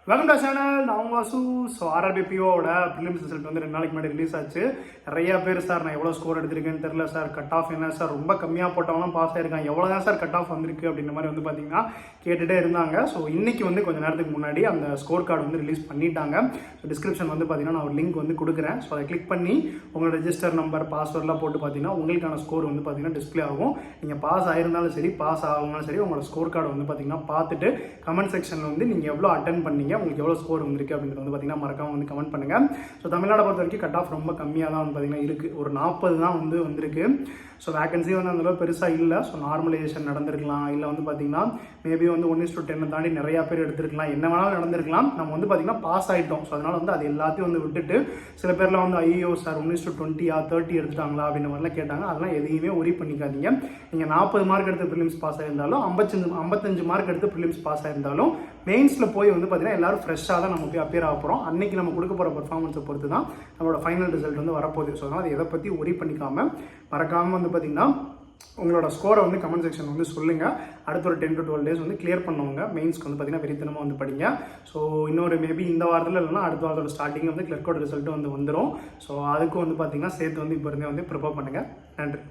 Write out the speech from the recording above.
Welcome to channel. நான் Vasu. So RRB பிஓவோட prelims result வந்து 2 நாளைக்கு முன்னாடி ரிலீஸ் ஆச்சு. நிறைய பேர் சார் நான் எவ்வளோ ஸ்கோர் எடுத்திருக்கேன்னு தெரியல சார், கட் ஆஃப் என்ன சார், ரொம்ப கம்மியாக போட்டவங்களாம் பாஸ் ஆயிருக்கான், எவ்வளோ தான் சார் கட் ஆஃப் வந்திருக்கு அப்படின்ற மாதிரி வந்து பார்த்தீங்கன்னா கேட்டுகிட்டே இருந்தாங்க. ஸோ இன்னைக்கு வந்து கொஞ்சம் நேரத்துக்கு முன்னாடி அந்த ஸ்கோர் கார்டு வந்து ரிலீஸ் பண்ணிட்டாங்க. ஸோ டிஸ்கிரிப்ஷன் வந்து பார்த்தீங்கன்னா நான் ஒரு லிங்க் வந்து கொடுக்குறேன். ஸோ அதை கிளிக் பண்ணி உங்களோட ரெஜிஸ்டர் நம்பர் பாஸ்வேர்ட்லாம் போட்டு பார்த்தீங்கன்னா உங்களுக்கான ஸ்கோர் வந்து பார்த்தீங்கன்னா டிஸ்பிளே ஆகும். நீங்கள் பாஸ் ஆயிருந்தாலும் சரி பாஸ் ஆகுனாலும் சரி உங்களோட ஸ்கோர் கார்டு வந்து பார்த்தீங்கன்னா பார்த்துட்டு கமெண்ட் செக்ஷனில் வந்து நீங்கள் எவ்வளோ அட்டன் பண்ணீங்க, உங்களுக்கு எவ்வளோ ஸ்கோர் வந்திருக்கு அப்படின்றது வந்து பார்த்தீங்கன்னா மறக்காம வந்து கமெண்ட் பண்ணுங்க. ஸோ தமிழ்நாடு பொறுத்த வரைக்கும் கட் ஆஃப் ரொம்ப கம்மியாக தான் வந்து பார்த்தீங்கன்னா இருக்குது. ஒரு 40 தான் வந்து வந்திருக்கு. ஸோ வேகன்சி வந்து அந்தளவு பெருசாக இல்லை. ஸோ நார்மலைசேஷன் நடந்திருக்கலாம், இல்லை வந்து பார்த்தீங்கன்னா மேபி வந்து 1:10 தாண்டி நிறையா பேர் எடுத்திருக்கலாம், என்ன வேணாலும் நடந்திருக்கலாம். நம்ம வந்து பார்த்தீங்கன்னா பாஸ் ஆகிட்டோம். ஸோ அதனால் வந்து அது எல்லாத்தையும் வந்து விட்டுட்டு சில பேர்லாம் வந்து ஐயோ சார் 1:20 30 எடுத்துட்டாங்களா அப்படின்ற மாதிரிலாம் கேட்டாங்க. அதெல்லாம் எதையுமே ஒரி பண்ணிக்காதீங்க. நீங்கள் 40 மார்க் எடுத்து ப்ரிலிம்ஸ் பாஸ் ஆயிருந்தாலும் 55 மார்க் எடுத்து ப்ரிலிம்ஸ் பாஸ் ஆயிருந்தாலும் மெயின்ஸில் போய் வந்து பார்த்தீங்கன்னா எல்லாரும் ஃப்ரெஷ்ஷாக தான் நம்ம போய் அப்பியர் ஆக போகிறோம். அன்றைக்கி நம்ம கொடுக்க போகிற பர்ஃபார்மன்ஸை பொறுத்து தான் நம்மளோட ஃபைனல் ரிசல்ட் வந்து வரப்போகுது. ஸோ அதனால் எதை பற்றி ஒரி பண்ணிக்காமல் மறக்காமல் வந்து பார்த்தீங்கன்னா உங்களோட ஸ்கோரை வந்து கமெண்ட் செக்ஷன் வந்து சொல்லுங்கள். அடுத்த ஒரு 10 to 12 டேஸ் வந்து கிளியர் பண்ணுவாங்க. மெயின்ஸ்க்கு வந்து பார்த்தீங்கன்னா வெறித்தனமாக வந்து படிங்க. ஸோ இன்னொரு மேபி இந்த வாரத்தில் இல்லைன்னா அடுத்த வாரத்தோட ஸ்டார்டிங் வந்து கிளர்க்கோட ரிசல்ட்டு வந்து வந்துடும். ஸோ அதுக்கும் வந்து பார்த்தீங்கன்னா சேர்த்து வந்து இப்போ இருந்தே வந்து ப்ரிப்பேர் பண்ணுங்கள். நன்றி.